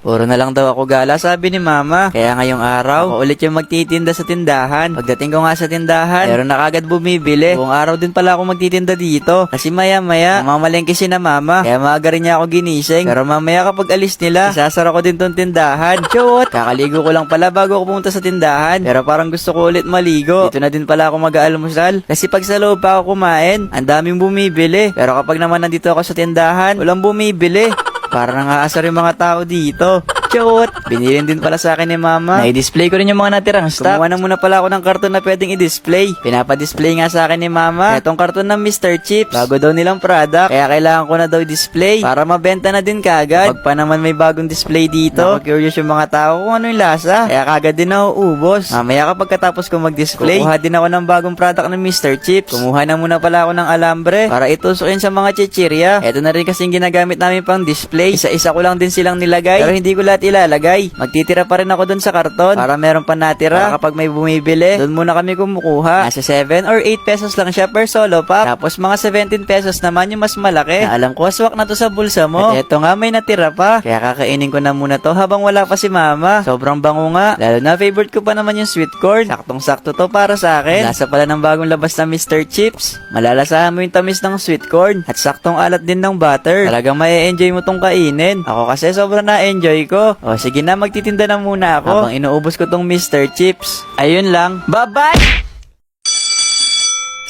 Puro na lang daw ako gala, sabi ni mama. Kaya ngayong araw, ako ulit yung magtitinda sa tindahan. Pagdating ko nga sa tindahan, meron na kagad bumibili. Buong araw din pala ako magtitinda dito. Kasi maya-maya, mamalengke si na mama. Kaya maaga rin niya ako ginising. Pero mamaya kapag alis nila, isasara ko din tong tindahan. Chot! Kakaligo ko lang pala bago ako pumunta sa tindahan. Pero parang gusto ko ulit maligo. Dito na din pala ako mag-aalmusal. Kasi pag sa loob pa ako kumain, ang daming bumibili. Pero kapag naman nandito ako sa tindahan, walang bumibili. Para nangaasar yung mga tao dito. Chot! Binilin din pala sa akin ni mama. Na-display ko rin yung mga natirang stock. Kumuha na muna pala ako ng karton na pwedeng i-display. Pinapa-display nga sa akin ni mama etong karton ng Mr. Chips. Bago daw nilang product. Kaya kailangan ko na daw i-display para mabenta na din kagad. Pag pa naman may bagong display dito, curious yung mga tao kung ano yung lasa. Kaya kagad din nauubos. Mamaya kapag katapos ko mag-display, kukuha din ako ng bagong product ng Mr. Chips. Kumuha na muna pala ako ng alambre para itusok yun sa mga chichirya. Eto na rin kasing ginagamit namin pang display. Isa-isa ko lang din silang nilagay. Pero hindi ko lahat ilalagay. Magtitira pa rin ako dun sa karton para meron pa natira. Para kapag may bumibili, dun muna kami kumukuha. Nasa 7 or 8 pesos lang siya per solo pack. Tapos mga 17 pesos naman yung mas malaki. Na alam ko, aswak na to sa bulsa mo. At eto nga, may natira pa. Kaya kakainin ko na muna to habang wala pa si mama. Sobrang bango nga. Lalo na favorite ko pa naman yung sweet corn. Saktong-sakto to para sa akin. Lasa pala ng bagong labas na Mr. Chips. Malalasahan mo yung tamis ng sweet corn. At saktong alat din ng butter. Talagang may-enjoy mo tong kainin. Ako kasi sobrang na-enjoy ko. O sige na, magtitinda na muna ako habang inuubos ko tong Mr. Chips. Ayun lang. Bye-bye!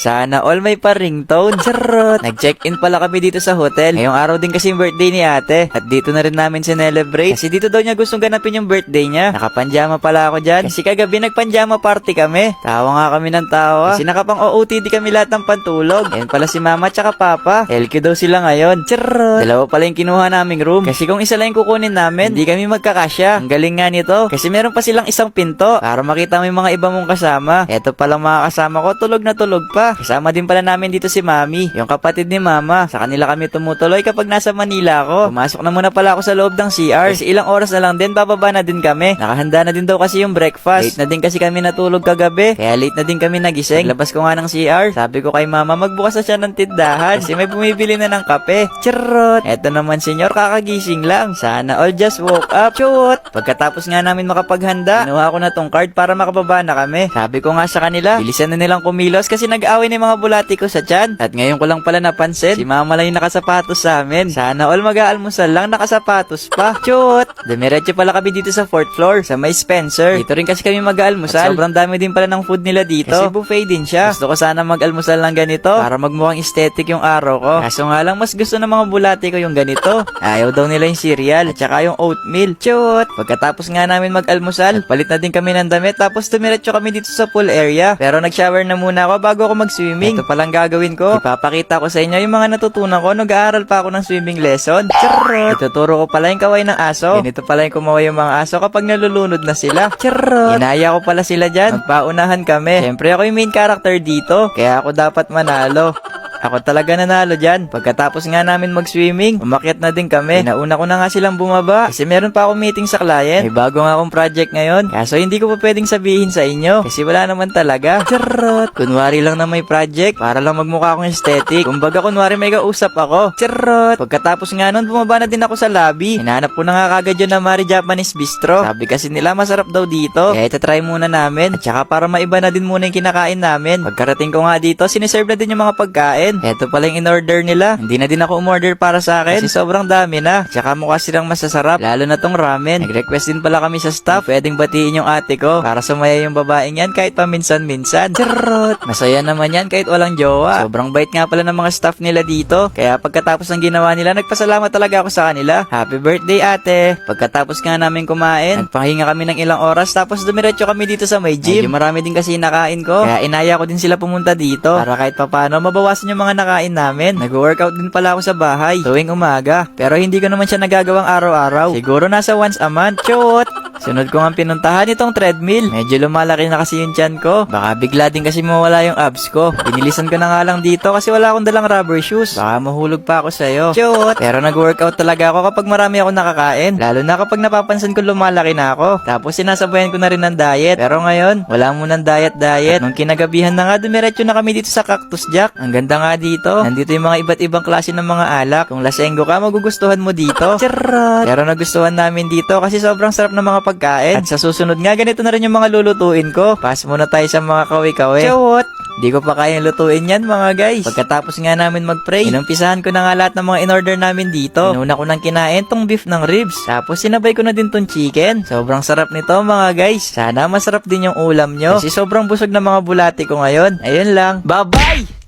Sana all may pa ringtone. Charot! Nag-check-in pala kami dito sa hotel. Ngayong araw din kasi yung birthday ni ate. At dito na rin namin sinelebrate. Kasi dito daw niya gustong ganapin yung birthday niya. Nakapanjama pala ako dyan. Kasi kagabi nagpanjama party kami. Tawa nga kami ng tawa. Kasi nakapang OOTD kami lahat ng pantulog. Ayan pala si mama tsaka papa. LQ daw sila ngayon. Charot! Dalawa pala yung kinuha naming room. Kasi kung isa lang yung kukunin namin, hindi kami magkakasya. Ang galing nga nito. Kasi meron pa silang isang pinto para makita mo yung mga iba mong kasama. Eto palang mga kasama ko, tulog na tulog pa. Kasama din pala namin dito si Mami, yung kapatid ni Mama. Sa kanila kami tumutuloy kapag nasa Manila ako. Pumasok na muna pala ako sa loob ng CR. Kasi ilang oras na lang din, bababa na din kami. Nakahanda na din daw kasi yung breakfast. Late na din kasi kami natulog kagabi, kaya late na din kami nagising. Labas ko nga ng CR, sabi ko kay Mama, magbukas na siya ng tindahan kasi may bumibili na ng kape. Charot! Eto naman senyor, kakagising lang. Sana all just woke up. Chut! Pagkatapos nga namin makapaghanda, kinuha ko na tong card para makababa na kami. Sabi ko nga sa kanila, bilisan na nilang kumilos kasi nag-away na yung mga bulati ko sa tiyan. At ngayon ko lang pala napansin, si mama lang yung nakasapatos sa amin. Sana all mag-aalmusal lang nakasapatos pa. Chut! Dumiretso pala kami dito sa 4th floor, sa may Spencer. Dito rin kasi kami mag-aalmusal. At sobrang dami din pala ng food nila dito. Kasi buffet din siya. Gusto ko sana mag-almusal ng ganito para magmukhang aesthetic yung araw ko. Kaso nga lang, mas gusto ng mga bulati ko yung ganito. Ayaw daw nila yung cereal at saka yung oatmeal. Chut! Pagkatapos nga namin mag-almusal, nagpalit na din kami ng damit tapos dumiretso kami dito sa pool area. Pero nag-shower na muna ako bago ako mag-swimming. Ito palang gagawin ko. Ipapakita ko sa inyo yung mga natutunan ko. Nag-aaral pa ako ng swimming lesson. Charot! Ituturo ko pala yung kaway ng aso. Ganito pala yung kumaway yung mga aso kapag nalulunod na sila. Charot! Inaya ko pala sila dyan. Magpaunahan kami. Siyempre ako yung main character dito. Kaya ako dapat manalo. Ako talaga nanalo dyan. Pagkatapos nga namin mag-swimming, umakyat na din kami. Nauna ko na nga silang bumaba kasi meron pa ako meeting sa client. May bago nga akong project ngayon. Kaso hindi ko pa pwedeng sabihin sa inyo kasi wala naman talaga. Charot! Kunwari lang na may project para lang magmukha akong aesthetic. Kumbaga kunwari may kausap ako. Charot! Pagkatapos nga nun, bumaba na din ako sa lobby. Hinahanap ko na nga kagad yun na Mari Japanese Bistro. Sabi kasi nila masarap daw dito. Kaya itatry muna namin. At saka para maiba na din muna yung kinakain namin. Pagkarating ko nga dito, siniserve na din yung mga pagkain. Eto pala yung in-order nila. Hindi na din ako umorder para sa akin kasi sobrang dami na. Tsaka mukha silang masasarap. Lalo na tong ramen. Nag-request din pala kami sa staff. Pwedeng batiin yung ate ko para sumaya yung babaeng yan kahit paminsan-minsan. Charot! Masaya naman yan kahit walang jowa. Sobrang bait nga pala ng mga staff nila dito. Kaya pagkatapos ng ginawa nila, nagpasalamat talaga ako sa kanila. Happy birthday ate! Pagkatapos nga namin kumain, nagpahinga kami ng ilang oras tapos dumiretso kami dito sa may gym. Medyo marami din kasi nakain ko. Kaya inaya ko din sila pumunta dito para kahit papano mabawasan yung mga nakain namin. Nag-workout din pala ako sa bahay tuwing umaga. Pero hindi ko naman siya nagagawang araw-araw. Siguro nasa once a month. Chot! Sunod ko nga pinuntahan itong treadmill. Medyo lumalaki na kasi yung tiyan ko. Baka bigla din kasi mawala yung abs ko. Binilisan ko na nga lang dito kasi wala akong dalang rubber shoes. Baka mahulog pa ako sa'yo. Shoot! Pero nag-workout talaga ako kapag marami ako nakakain. Lalo na kapag napapansin ko lumalaki na ako. Tapos sinasabayan ko na rin ng diet. Pero ngayon, wala munang diet. Nung kinagabihan na nga, dumiretso na kami dito sa Cactus Jack. Ang ganda nga dito. Nandito yung mga iba't ibang klase ng mga alak. Kung lasenggo ka, magugustuhan mo dito. Charot! Pero nagustuhan namin dito kasi sobrang sarap ng mga pagkain. At sa susunod nga, ganito na rin yung mga lulutuin ko. Pass muna tayo sa mga kawi-kawi. Chawot! Di ko pa kayang lutuin yan mga guys. Pagkatapos nga namin mag-pray, inumpisahan ko na nga lahat ng mga in-order namin dito. Inuna ko nang kinain tong beef ng ribs. Tapos sinabay ko na din tong chicken. Sobrang sarap nito mga guys. Sana masarap din yung ulam nyo. Kasi sobrang busog na mga bulati ko ngayon. Ayun lang. Bye-bye!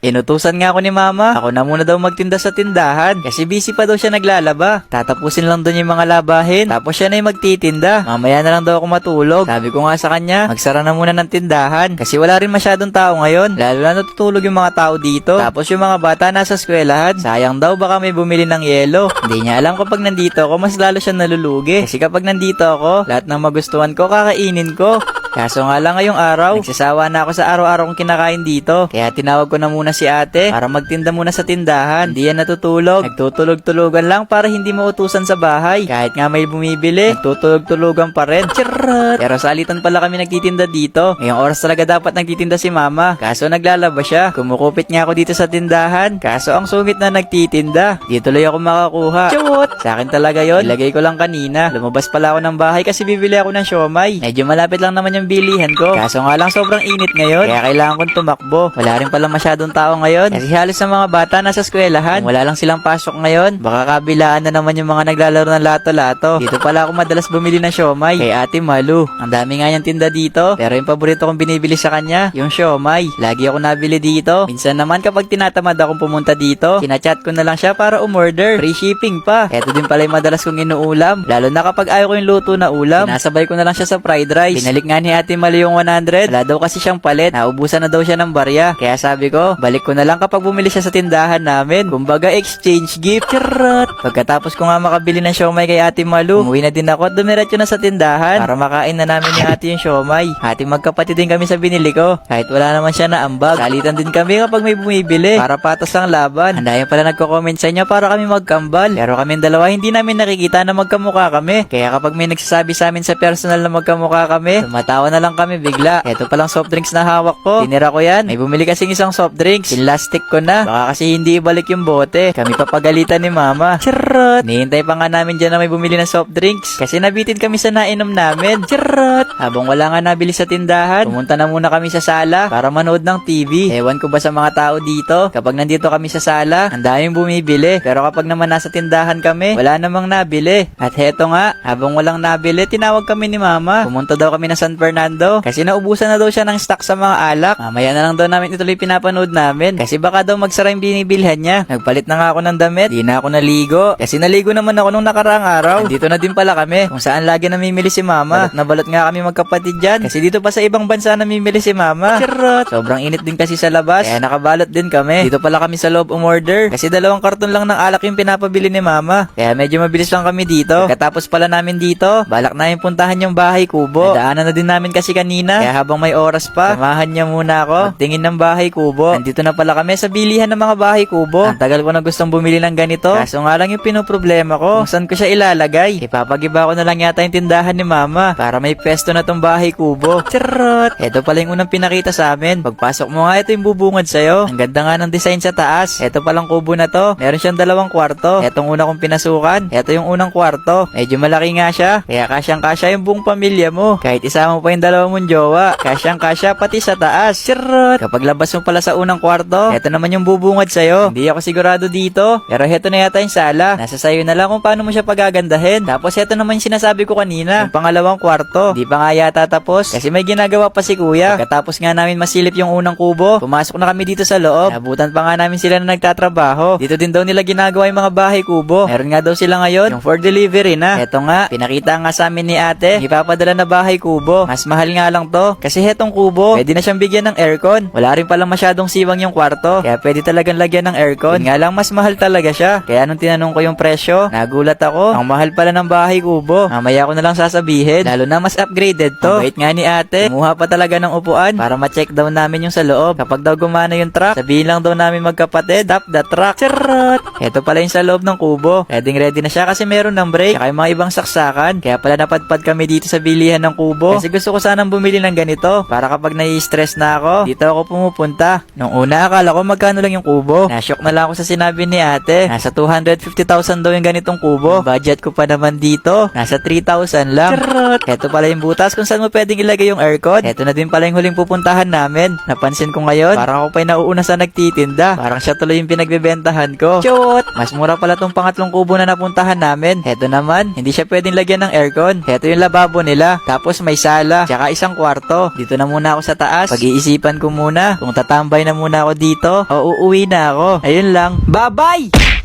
Inutusan nga ako ni mama. Ako na muna daw magtinda sa tindahan. Kasi busy pa daw siya naglalaba. Tatapusin lang doon yung mga labahin. Tapos siya na yung magtitinda. Mamaya na lang daw ako matulog. Sabi ko nga sa kanya, magsara na muna ng tindahan. Kasi wala rin masyadong tao ngayon. Lalo na natutulog yung mga tao dito. Tapos yung mga bata nasa eskwelahan. Sayang daw baka may bumili ng yelo. Hindi niya alam kapag nandito ako, mas lalo siya nalulugi. Kasi kapag nandito ako, lahat ng magustuhan ko, kakainin ko. Kaso nga lang ngayong araw, nagsasawa na ako sa araw-araw kong kinakain dito. Kaya tinawag ko na muna si ate para magtinda muna sa tindahan. Hindi yan natutulog. Nagtutulog-tulogan lang para hindi mautusan sa bahay. Kahit nga may bumibili, nagtutulog-tulogan pa rin. Charot! Pero salitan pala kami nagtitinda dito. Ngayong oras talaga dapat nagtitinda si mama. Kaso naglalaba siya. Kumukupit nga ako dito sa tindahan. Kaso ang sungit na nagtitinda. Di tuloy ako makakuha. Chawot! Sa akin talaga yon. Ilagay ko lang kanina. Lumabas pala ako ng bahay kasi bibili ako ng siomay. Medyo malapit lang naman yung bilihan ko. Kaso nga lang sobrang init ngayon. Kaya kailangan kong tumakbo. Wala rin pala masyadong tao ngayon. Kasi halos sa mga bata nasa eskwelahan. Kung wala lang silang pasok ngayon, baka kabilaan na naman yung mga naglalaro ng lato-lato. Dito pala ako madalas bumili ng siomay. Kay Ate Malu. Ang dami nga niyang tinda dito. Pero yung paborito kong binibili sa kanya, yung siomay. Lagi ako nabili dito. Minsan naman kapag tinatamad akong pumunta dito, kinachat ko na lang siya para umorder. Free shipping pa. Eto din pala yung madalas kong inuulam. Lalo na kapag ayaw ko yung luto na ulam, sinasabay ko na lang siya sa fried rice. Binalik nga ni Ate Malu yung 100. Wala daw kasi siyang palit. Naubusan na daw siya ng barya. Kaya sabi ko, balik ko na lang kapag bumili siya sa tindahan namin. Kumbaga exchange gift. Charot! Pagkatapos ko nga makabili ng siomay kay Ate Malu, umuwi na din ako at dumiretso na sa tindahan para makain na namin ni Ate yung siomay. Ate magkapatid din kami sa binili ko. Kahit wala naman siya na ambag. Salitan din kami kapag may bumibili para patas ang laban. Andayan pala nagko-comment sa inyo para kami magkambal. Pero kaming dalawa hindi namin nakikita na magkamukha kami. Kaya kapag may nagsasabi sa amin sa personal na magkamukha kami, tumatawa na lang kami bigla. Eto palang soft drinks na hawak ko. Tinira ko yan. May bumili kasing isang soft drinks. Pinlastic ko na. Baka kasi hindi ibalik yung bote. Kami papagalitan ni mama. Charot! Nihintay pa nga namin dyan na may bumili ng soft drinks. Kasi nabitin kami sa nainom namin. Charot! Habang wala nga nabili sa tindahan, pumunta na muna kami sa sala para manood ng TV. Ewan ko ba sa mga tao dito, kapag nandito kami sa sala, ang daming bumibili. Pero kapag naman nasa tindahan kami, wala namang nabili. At heto nga, habang walang nabili, tinawag kami ni mama. Pumunta daw kami na San Fernando kasi naubusan na daw siya ng stock sa mga alak. Mamaya na lang daw namin ituloy pinapanood namin kasi baka daw magsara yung binibilhan niya. Nagpalit na nga ako ng damit, di na ako naligo kasi naligo naman ako nung nakaraang araw. Dito na din pala kami kung saan lagi namimili si mama. Balot na balot nga kami magkapatid dyan kasi dito pa sa ibang bansa namimili si mama. Charot! Sobrang init din kasi sa labas kaya nakabalot din kami. Dito pala kami sa loob umorder kasi 2 karton lang ng alak yung pinapabili ni mama. Kaya medyo mabilis lang kami dito. Pagkatapos pala namin dito, balak namin puntahan yung bahay kubo. Nadaanan na din namin kasi kanina. Kaya habang may oras pa, samahan niya muna ako magtingin ng bahay kubo. Nandito na pala kami sa bilihan ng mga bahay kubo. Ang tagal ko na gustong bumili ng ganito. Kaso nga lang yung pinoproblema ko kung saan ko siya ilalagay. Ipapagiba ko na lang yata yung tindahan ni mama para may pwesto na tong bahay kubo. Charot! Ito pala yung unang pinakita sa amin. Pagpasok mo nga, ito yung bubungad sa'yo. Ang ganda nga ng design sa taas. Ito palang kubo na to. Meron siyang 2 kwarto. Etong una kong pinasukan. Ito yung unang kwarto. Medyo malaki nga siya. Kaya kasyang-kasya yung buong pamilya mo. Kahit isama mo pa yung 2 mong jowa. Kasyang-kasya pati sa taas. Charot! Kapag labas mo pala sa unang kwarto, ito naman yung bubungad sa'yo. Hindi ako sigurado dito. Pero heto na yata yung sala. Nasa sayo na lang kung paano mo siya pagagandahin. Tapos heto naman yung sinasabi ko kanina. Yung pangalawang kwarto. Di pa nga yata tapos. Kasi may ginagawa pa si kuya. Pagkatapos nga namin masilip yung unang kubo, pumasok na kami dito sa loob. Nabutan pa nga namin sila na nagtatrabaho. Dito din daw nila ginagawa yung mga bahay kubo. Meron nga daw sila ngayon yung for delivery na. Eto nga, pinakita nga sa amin ni ate, ipapadala na bahay kubo. mas mahal nga lang to. Kasi hetong kubo, pwede na siyang bigyan ng aircon. Wala rin palang masyadong siwang yung kwarto. Kaya pwede talagang lagyan ng aircon. Yun nga lang mas mahal talaga siya. Kaya nung tinanong ko yung presyo, nagulat ako. Ang mahal pala ng bahay kubo. Mamaya ko na lang sasabihin. Lalo na mas upgraded to. Ang bait nga ni ate. Kumuha pa talaga ng upuan para ma-check down namin yung sa loob. Kapag daw gumana yung truck, sabihin lang daw namin magkapatid, tap the truck. Charot! Ito pala yung sa loob ng kubo. Ready na siya kasi meron ng brake. Saka yung mga ibang saksakan. Kaya pala napadpad kami dito sa bilihan ng kubo. Kasi gusto ko sanang bumili ng ganito. Para kapag nai-stress na ako, dito ako pumupunta. Nung una, akala ko magkano lang yung kubo. Nashock na lang ako sa sinabi ni ate. Nasa 250,000 daw yung ganitong kubo. Budget ko pa naman dito. Nasa 3,000 lang. Charot! Ito pala yung butas kung saan mo pwedeng ilagay yung aircon. Ito na din pala yung huling pupuntahan namin. Napansin ko ngayon, parang ako pa yung nauuna sa nagtitinda. Parang siya tuloy yung pinagbebentahan ko. Chot! Mas mura pala tong pangatlong kubo na napuntahan namin. Ito naman, hindi siya pwedeng lagyan ng aircon. Ito yung lababo nila. Tapos may sala. Tsaka isang kwarto. Dito na muna ako sa taas. Pag-iisipan ko muna kung tatambay na muna ako dito o uuwi na ako. Ayun lang. Bye-bye!